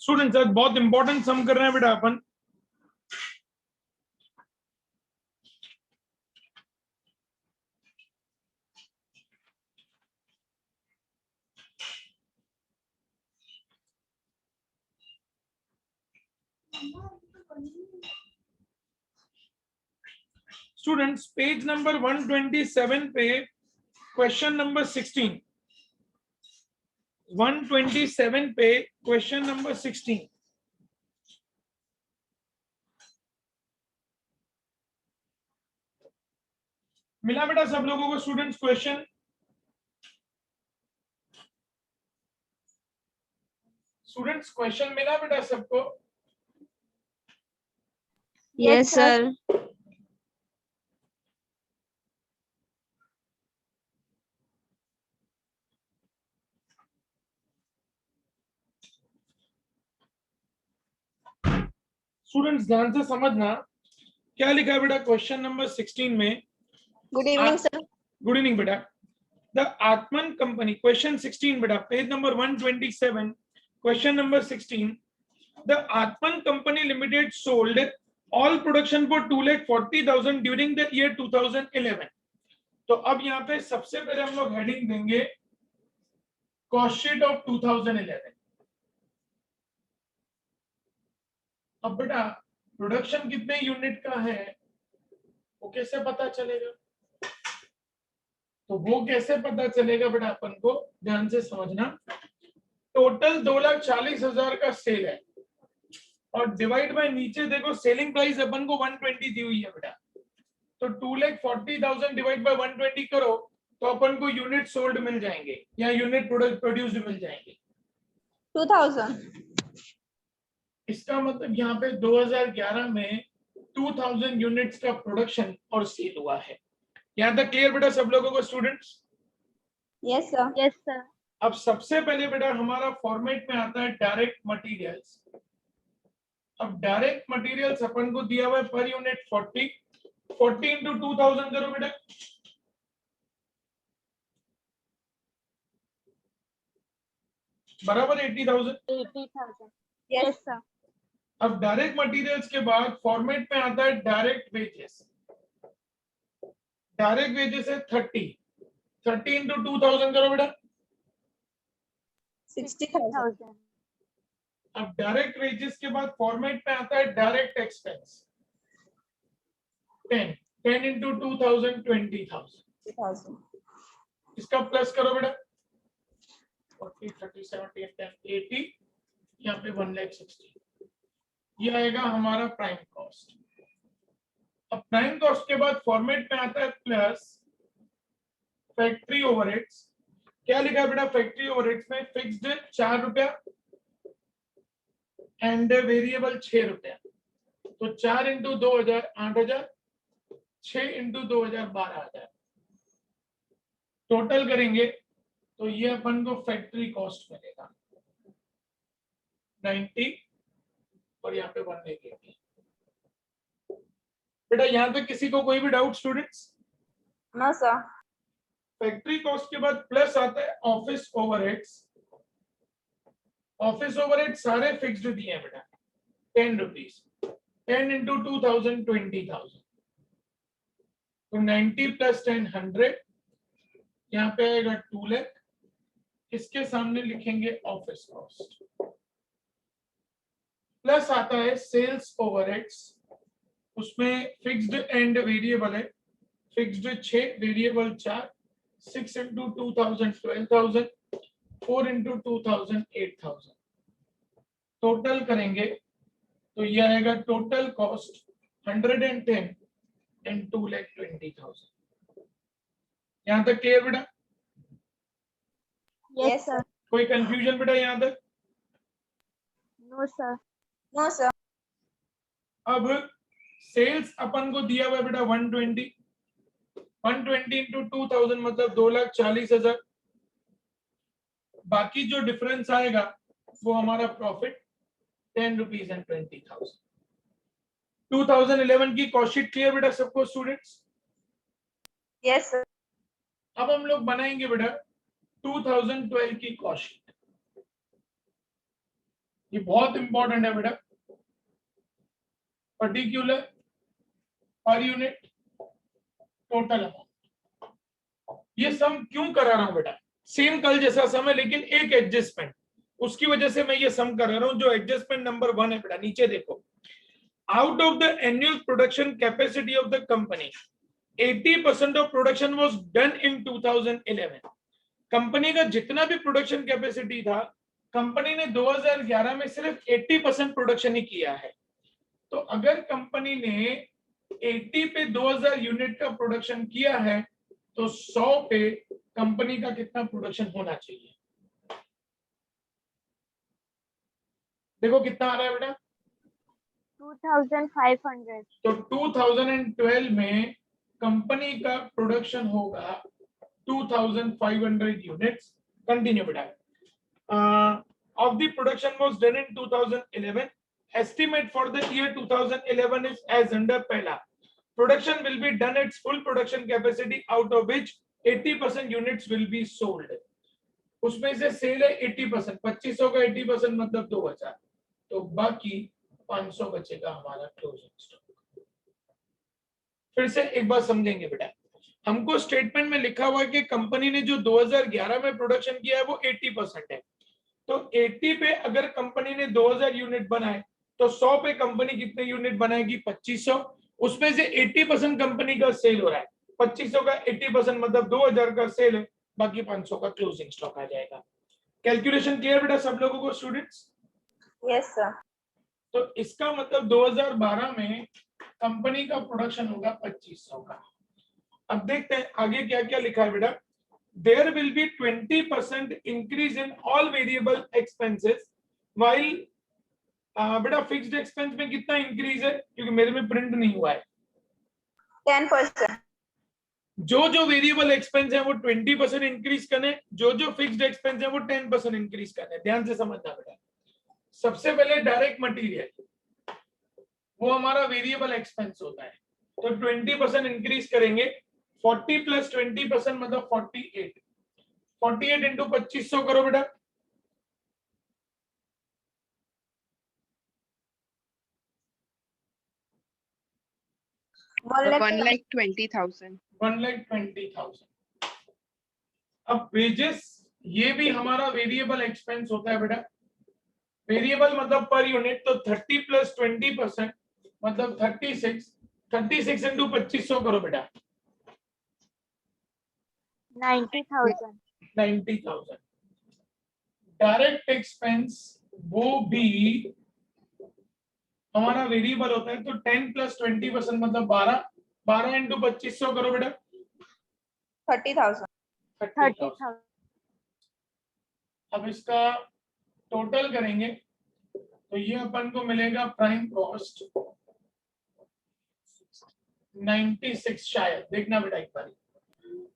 Students आज बहुत important सम कर रहे हैं बेटा अपन। स्टूडेंट्स पेज नंबर 127 पे क्वेश्चन नंबर 16, 127 पे क्वेश्चन नंबर 16 मिला बेटा सब लोगों को? स्टूडेंट्स क्वेश्चन मिला बेटा सबको? Yes sir. स्टूडेंट्स ध्यान से समझना क्या लिखा है बेटा क्वेश्चन नंबर 16 में। Good evening sir. Good evening बेटा। द आत्मन कंपनी, क्वेश्चन 16 बेटा, page number 127, question number 16। The Atman Company Limited sold all production for 2,40,000 during the year 2011. तो अब यहाँ पे सबसे पहले हम लोग हेडिंग देंगे कॉस्ट शीट ऑफ 2011। अब बेटा प्रोडक्शन कितने यूनिट का है वो कैसे पता चलेगा? तो वो कैसे पता चलेगा बेटा अपन को ध्यान से समझना। टोटल 2,40,000 का सेल है और डिवाइड बाय नीचे देखो सेलिंग प्राइस अपन को 120 दी हुई है बेटा। तो 2,40,000 डिवाइड बाय 120 करो तो अपन को यूनिट सोल्ड मिल जाएंगे या यूनिट प्रोड्यूस्ड मिल जाएंगे 2000। इसका मतलब यहाँ पे 2011 में 2000 यूनिट्स का प्रोडक्शन और सेल हुआ है। यहाँ तक क्लियर बेटा सब लोगों को students? Yes sir. Yes sir. अब सबसे पहले बेटा हमारा फॉर्मेट में आता है डायरेक्ट मटेरियल्स। अब डायरेक्ट मटेरियल्स अपन को दिया हुआ है पर यूनिट 40 इंटू 2000 करो बेटा। बराबर 80,000। Yes sir. अब डायरेक्ट मटेरियल्स के बाद फॉर्मेट में आता है डायरेक्ट वेजेस। डायरेक्ट वेजेस है 30 इंटू 2000 करो बेटा। 60,000। अब डायरेक्ट वेजेस के बाद फॉर्मेट में आता है डायरेक्ट एक्सपेंस 10 इंटू 2000 20,000। इसका प्लस करो बेटा 40 30 70 10 80 यहाँ पे 1,60,000। ये आएगा हमारा प्राइम कॉस्ट। अब प्राइम कॉस्ट के बाद फॉर्मेट में आता है प्लस फैक्ट्री ओवरहेड्स। क्या लिखा है बेटा फैक्ट्री ओवरहेड्स में? फिक्स्ड 4 रुपया एंड वेरिएबल 6 रुपया। तो 4 इंटू 2,000 8,000, 6 इंटू 2,000 12,000। टोटल करेंगे तो ये अपन को फैक्ट्री कॉस्ट मिलेगा 90 और यहाँ पे 180। बेटा यहाँ पे किसी को कोई भी doubt students? No sir. Factory cost के बाद प्लस आता है ऑफिस ओवरहेड्स। ऑफिस ओवरहेड सारे फिक्स्ड दिए हैं बेटा 10 रुपीज। 10 इंटू 2000 20,000। तो 90 प्लस 10 100। यहाँ पे आएगा 2 लाख। इसके सामने लिखेंगे ऑफिस कॉस्ट। प्लस आता है सेल्स ओवरहेड्स। उसमें फिक्स्ड एंड वेरिएबल है। Fixed 6 variable 4। 6 into 2000 12,000। 4 into 2000 8,000। Total करेंगे तो ये आएगा टोटल कॉस्ट 110 एंड 2,20,000। यहाँ तक क्लियर बेटा? Yes sir. कोई कंफ्यूजन बेटा यहाँ तक? No sir. No sir. अब सेल्स अपन को दिया हुआ है बेटा 120 इंटू 2000 मतलब 2,40,000। बाकी जो डिफरेंस आएगा वो हमारा प्रॉफिट 10 रुपीज एंड 20,000। 2011 की कॉस्ट शीट क्लियर बेटा सबको स्टूडेंट्स? Yes sir. अब हम लोग बनाएंगे बेटा 2012 की कॉस्ट शीट। ये बहुत इंपॉर्टेंट है बेटा, particular per unit total amount. ये सम क्यों करा रहा हूं बेटा, सेम कल जैसा सम है लेकिन एक एडजस्टमेंट, उसकी वजह से मैं ये सम कर रहा हूं। जो एडजस्टमेंट नंबर 1 है बेटा, नीचे देखो, out of the annual production capacity of the company 80% of production was done in 2011। Company का जितना भी प्रोडक्शन कैपेसिटी था, कंपनी ने 2011 में सिर्फ 80% प्रोडक्शन ही किया है। तो अगर कंपनी ने 80 पे 2000 यूनिट का प्रोडक्शन किया है, तो 100 पे कंपनी का कितना प्रोडक्शन होना चाहिए? देखो कितना आ रहा है बेटा, 2500. तो 2012 में कंपनी का प्रोडक्शन होगा 2500 यूनिट्स। कंटिन्यू बेटा। Of the production was done in 2011. Estimate for the year 2011 is as under पहला, production will be done at full production capacity, out of which 80% units will be sold. उसमें से cell है 80%, 2500 का 80% मतलब 2000, तो बाकी 500 बचेगा हमारा क्लोजिंग स्टॉक। फिर से एक बार समझेंगे बेटा, हमको स्टेटमेंट में लिखा हुआ है कि कंपनी ने जो 2011 में प्रोडक्शन किया है वो 80% है। तो 80 पे अगर कंपनी ने 2000 यूनिट बनाए, तो 100 पे कंपनी कितने यूनिट बनाएगी? 2500। उसमें से 80% कंपनी का सेल हो रहा है, 2500 का 80% मतलब 2000 का सेल है, बाकी 500 का क्लोजिंग स्टॉक आ जाएगा। कैलकुलेशन क्लियर बेटा सब लोगों को स्टूडेंट्स? Yes sir. तो इसका मतलब 2012 में कंपनी का प्रोडक्शन होगा 2500 का। अब देखते हैं आगे क्या क्या लिखा है बेटा। There will be 20% increase in all variable expenses, while बेटा फिक्स्ड एक्सपेंस में कितना इंक्रीज है? क्योंकि मेरे में प्रिंट नहीं हुआ है। 10%. जो वेरिएबल एक्सपेंस है वो 20% इंक्रीज करने, जो फिक्स्ड एक्सपेंस है वो 10% इंक्रीज करने। ध्यान से समझना बेटा। सबसे पहले डायरेक्ट मटेरियल, वो हमारा वेरिएबल एक्सपेंस होता है, तो 20% इंक्रीज करेंगे। 40 प्लस 20% मतलब 48। 48 इंटू 2500 करो बेटा, 1,20,000. 1,20,000। अब वेजेस, ये भी हमारा वेरिएबल एक्सपेंस होता है बेटा। वेरिएबल मतलब पर यूनिट, तो 30 प्लस 20% मतलब 36। 36 इंटू 2500 करो बेटा, 90,000. 90,000। डायरेक्ट एक्सपेंस वो भी हमारा वेरिएबल होता है, तो 10 प्लस 20% मतलब 12। 12 इंटू 2500 करो बेटा, 30,000. 30,000। अब इसका टोटल करेंगे तो ये अपन को मिलेगा प्राइम कॉस्ट 96 शायद, देखना बेटा एक बार,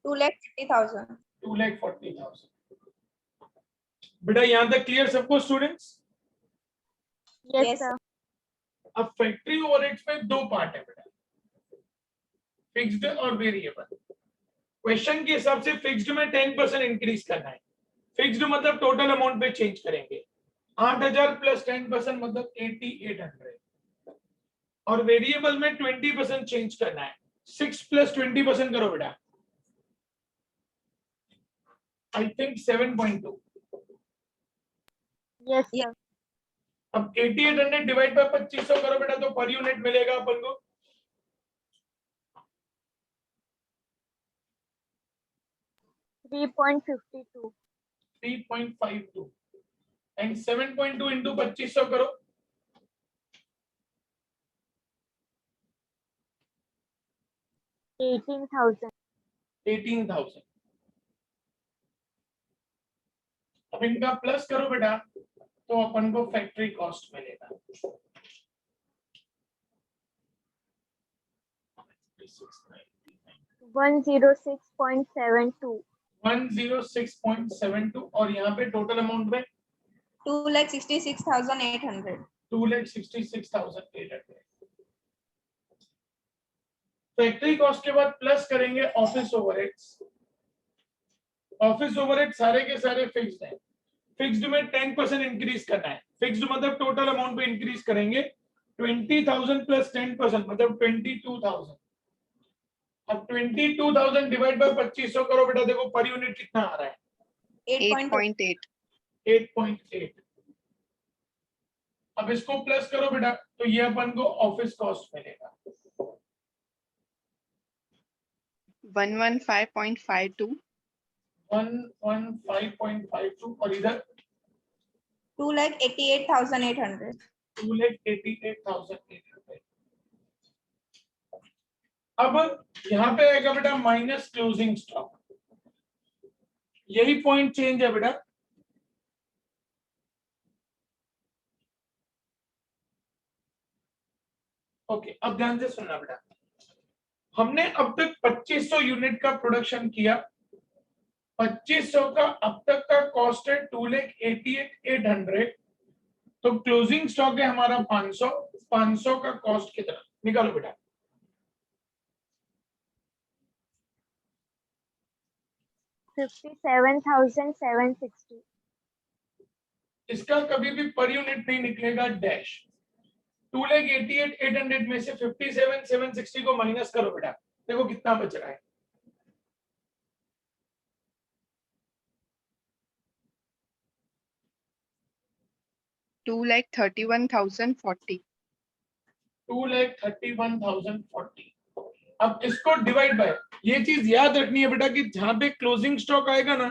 2,50,000. 2,40,000। बेटा यहां तक क्लियर सबको स्टूडेंट्स? Yes sir. अब फैक्ट्री ओवरहेड्स में दो पार्ट है बेटा, फिक्स्ड और वेरिएबल। क्वेश्चन के हिसाब से फिक्स्ड में 10% इंक्रीज करना है। फिक्स्ड मतलब टोटल अमाउंट पे चेंज करेंगे, 8,000 प्लस 10% मतलब 8,800। और वेरिएबल में 20% चेंज करना है, 6 प्लस 20% करो बेटा, आई थिंक 7.2। Yes sir. अब 8,800 डिवाइड बाय 2500 करो बेटा, तो पर यूनिट मिलेगा अपन को 3.52. 3.52 एंड 7.2 इंटू 2500 करो, 18,000. 18,000। अब इनका प्लस करो बेटा, तो अपन को फैक्ट्री कॉस्ट मिलेगा 106.72. 106.72। और यहाँ पे टोटल अमाउंट में 2,66,800. 2,66,800। फैक्ट्री कॉस्ट के बाद प्लस करेंगे ऑफिस ओवरहेड्स। ऑफिस ओवरहेड सारे के सारे फिक्स्ड हैं, फिक्स्ड में 10% इंक्रीज करना है। फिक्स्ड मतलब टोटल अमाउंट पे इंक्रीज करेंगे 20,000 प्लस 10% मतलब 22,000। अब 22,000 डिवाइड बाय 2500 करो बेटा, देखो पर यूनिट कितना आ रहा है 8.8. 8.8। अब इसको प्लस करो बेटा तो ये अपन को ऑफिस कॉस्ट मिलेगा 115.52. 115.52 और इधर 2,88,800. 2,88,800। अब यहाँ पे आएगा बेटा माइनस क्लोजिंग स्टॉक, यही पॉइंट चेंज है बेटा। ओके, अब ध्यान से सुनना बेटा, हमने अब तक 2500 यूनिट का प्रोडक्शन किया, 2500 का अब तक का कॉस्ट है 2,88,800, तो क्लोजिंग स्टॉक है हमारा 500, 500 का कॉस्ट कितना निकालो बेटा। $57,760. इसका कभी भी पर यूनिट नहीं निकलेगा डैश। 2,88,800 में से 57,760 को माइनस करो बेटा, देखो कितना बच रहा है। 2,31,040. 2,31,040। अब इसको डिवाइड बाय, ये चीज याद रखनी है बेटा कि जहां पे क्लोजिंग स्टॉक आएगा ना,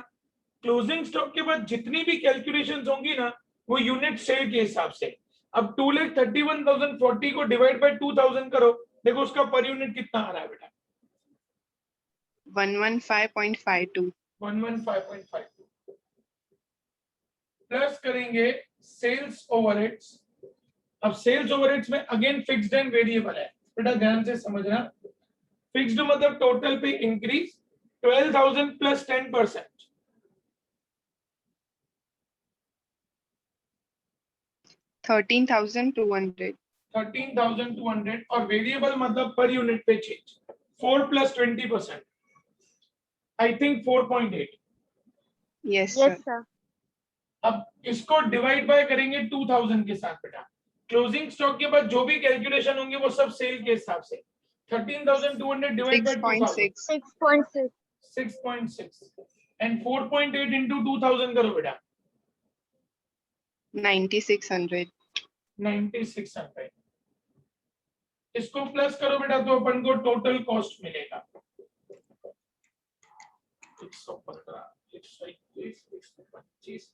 क्लोजिंग स्टॉक के बाद जितनी भी कैलकुलेशंस होंगी ना वो यूनिट सेल के हिसाब से। अब 2,31,040 को डिवाइड बाय 2,000 करो, देखो उसका पर यूनिट कितना आ रहा है बेटा 115.52. 115.52 प्लस करेंगे सेल्स ओवरहेड्स। अब सेल्स ओवरहेड्स में अगेन फिक्स्ड एंड वेरिएबल है बेटा, ध्यान से समझना। फिक्स्ड मतलब टोटल पे इंक्रीज 12,000 प्लस 10%, 13,200. 13,200 और वेरिएबल मतलब पर यूनिट पे change 4 plus 20%, I think 4.8। Yes, Yes, sir. sir. अब इसको डिवाइड बाय करेंगे 2,000 के साथ बेटा, क्लोजिंग स्टॉक के बाद जो भी कैलकुलेशन होंगे वो सब सेल के हिसाब से। 13,200 डिवाइड बाय 2,000 6.6. 6.6. 6.6 एंड 4.8 इंटू 2,000 करो बेटा 9,600. 9,600। इसको प्लस करो बेटा तो अपन को टोटल कॉस्ट मिलेगा 115, 121, 125,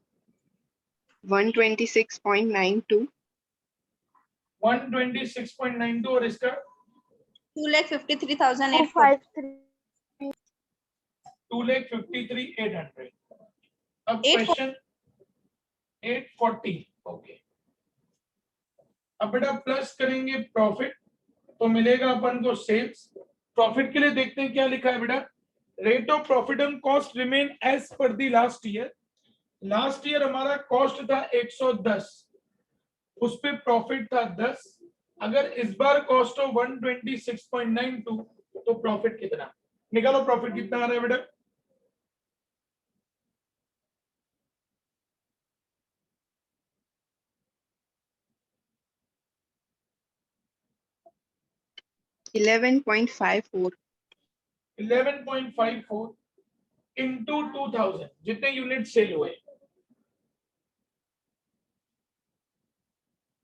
126.92. 126.92 और इसका 2,53,800. 2,53,800। अब 840. क्वेश्चन 840। ओके, अब बेटा प्लस करेंगे प्रॉफिट तो मिलेगा अपन को सेल्स। प्रॉफिट के लिए देखते हैं क्या लिखा है बेटा, rate of profit on cost remain as per the last year. Last year हमारा कॉस्ट था 110, उस पे प्रॉफिट था 10। अगर इस बार कॉस्ट हो 126.92 तो प्रॉफिट कितना निकालो, प्रॉफिट कितना आ रहा है बेटा 11.54. 11.54 इंटू 2,000 जितने यूनिट सेल हुए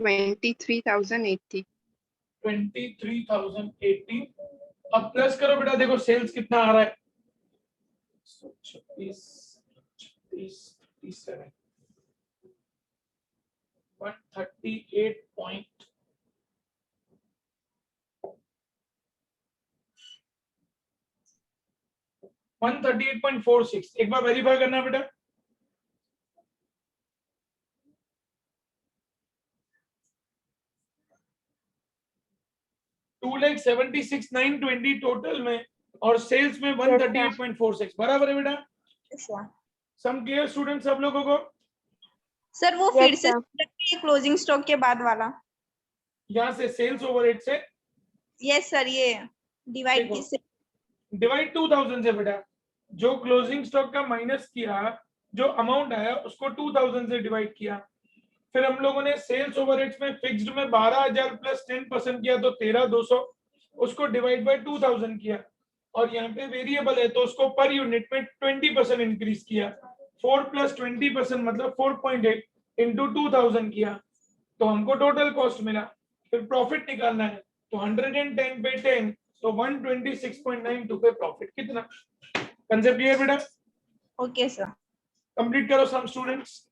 23,080. 23,080। अब प्लस करो बेटा, देखो सेल्स कितना आ रहा है 36, 36, 37, 138 पॉइंट 138.46। एक बार वेरीफाई करना बेटा, टू लैख 76,920 टोटल में और सेल्स में 138.46 बराबर है बेटा। सम क्लियर स्टूडेंट सब लोगों को? सर वो Yes, फिर से sir. क्लोजिंग स्टॉक के बाद वाला। यहाँ से सेल्स ओवरहेड से यस सर, ये डिवाइड देखो। किससे? डिवाइड 2,000 से बेटा, जो क्लोजिंग स्टॉक का माइनस किया जो अमाउंट आया उसको 2000 से डिवाइड किया। फिर हम लोगों ने सेल्स ओवरहेड्स में फिक्स्ड में 12000 प्लस 10% किया तो 13200, उसको डिवाइड बाय 2000 किया। और यहाँ पे वेरिएबल है तो उसको पर यूनिट में 20% इंक्रीज किया। 4 प्लस 20% मतलब 4.8 इंटू 2000 किया तो हमको टोटल कॉस्ट मिला। फिर प्रॉफिट निकालना है तो 110 पे 10 तो 126.92 पे प्रॉफिट कितना। कंसेप्ट क्लियर बेटा? Okay, sir. कंप्लीट करो सम स्टूडेंट्स।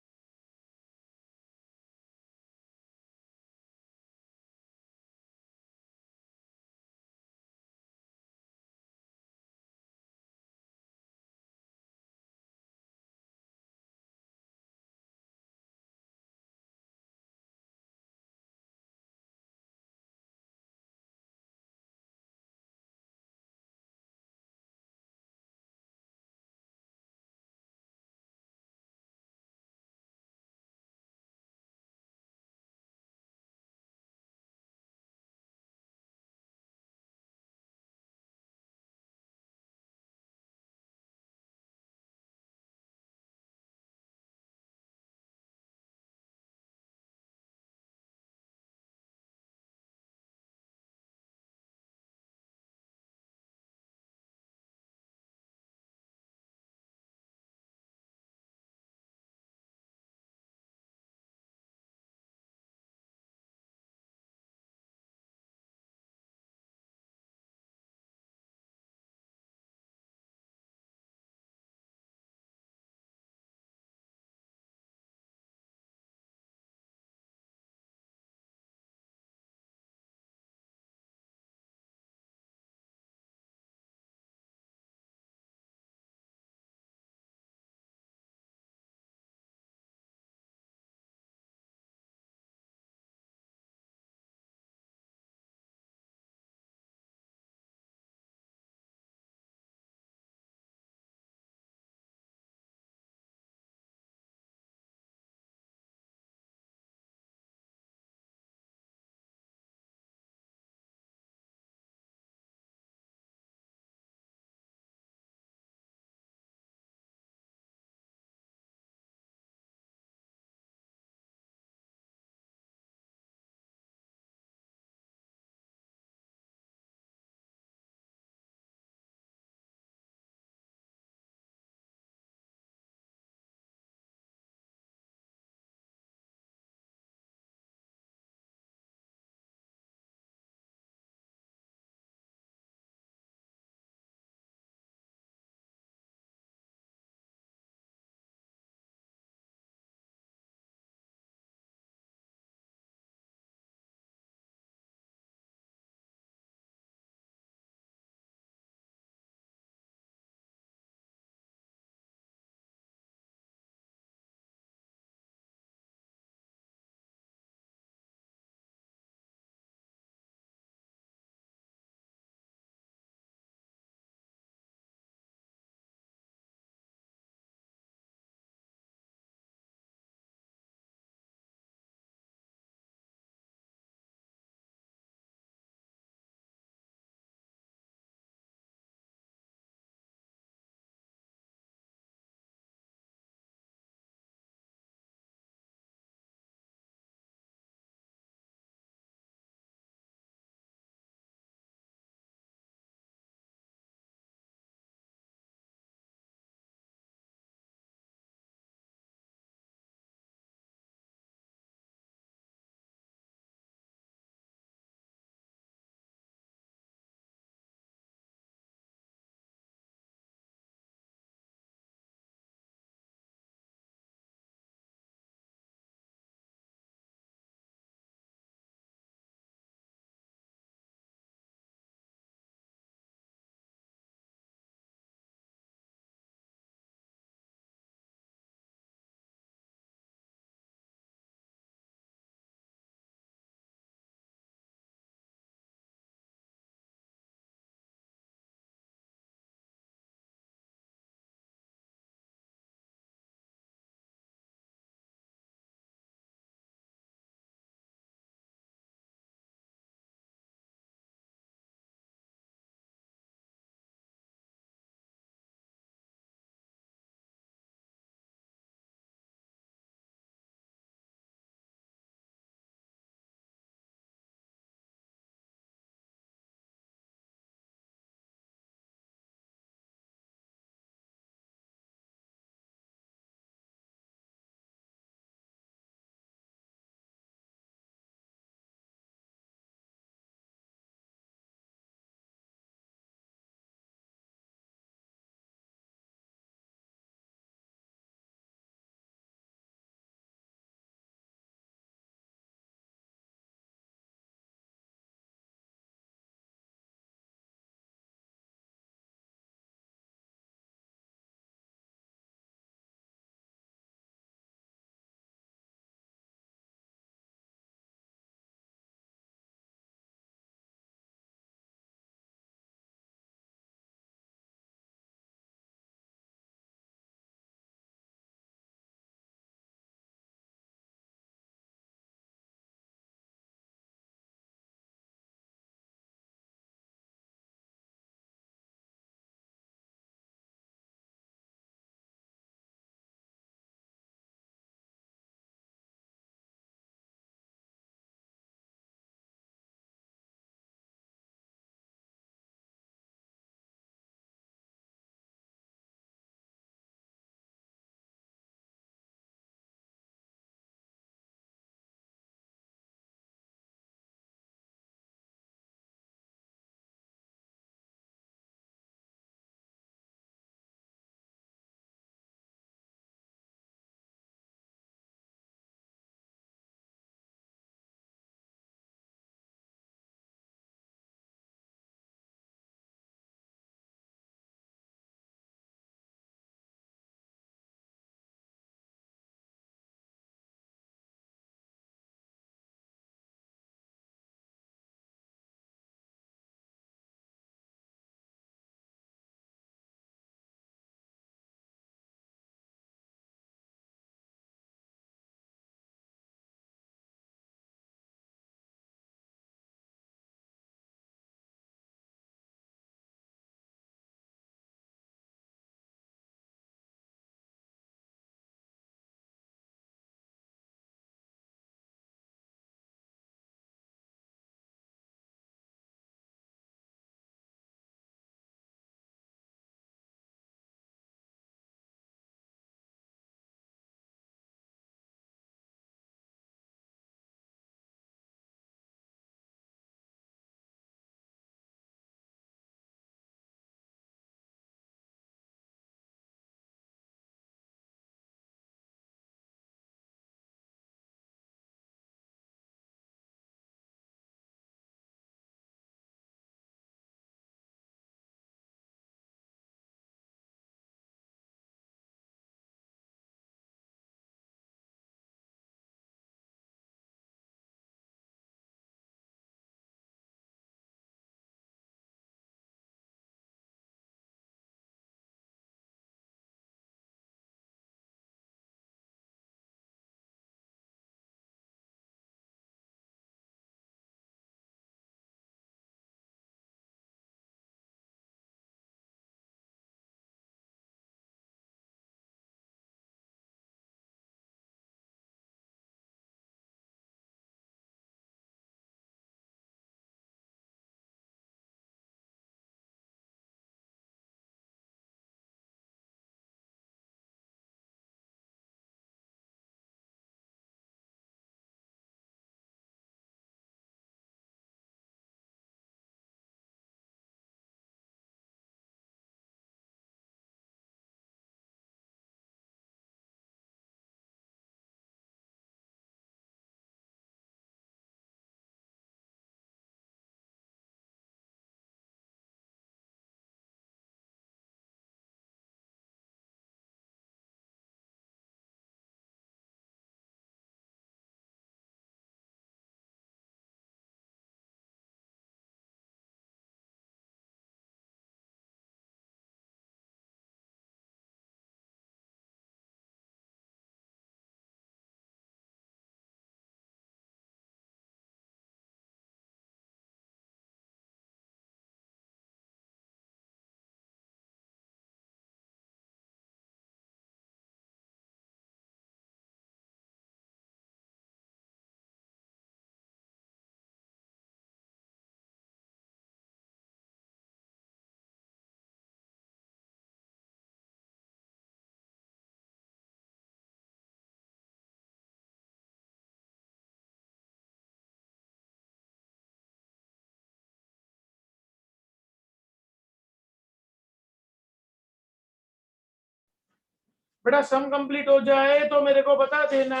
बेटा सम कंप्लीट हो जाए तो मेरे को बता देना।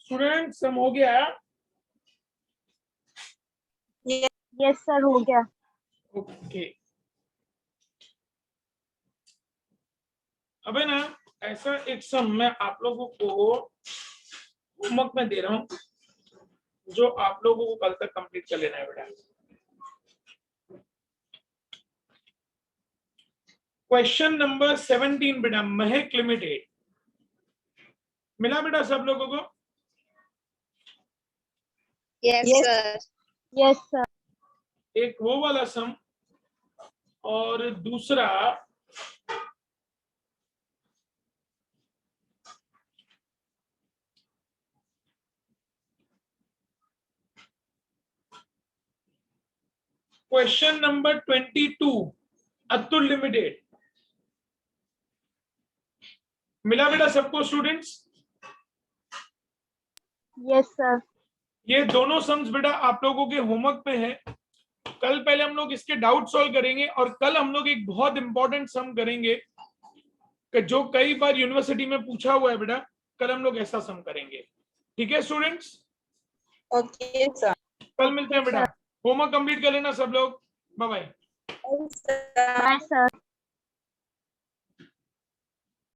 स्टूडेंट सम हो गया? यस सर हो गया। ओके, अबे ना ऐसा एक सम मैं आप लोगों को होमवर्क में दे रहा हूं जो आप लोगों को कल तक कंप्लीट कर लेना है बेटा। क्वेश्चन नंबर 17 बेटा, महक लिमिटेड। मिला बेटा सब लोगों को? Yes, Yes. sir. Yes sir. एक वो वाला सम और दूसरा क्वेश्चन नंबर 22 अतुल लिमिटेड। मिला बेटा सबको स्टूडेंट्स? Yes sir. ये दोनों सम्स बेटा आप लोगों के होमवर्क में है। कल पहले हम लोग इसके डाउट सॉल्व करेंगे और कल हम लोग एक बहुत इंपॉर्टेंट सम करेंगे कि जो कई बार यूनिवर्सिटी में पूछा हुआ है बेटा। कल हम लोग ऐसा सम करेंगे, ठीक है स्टूडेंट्स? Okay, sir. कल मिलते हैं बेटा। होमवर्क कंप्लीट कर लेना सब लोग। Bye bye. Yes, sir. Bye sir.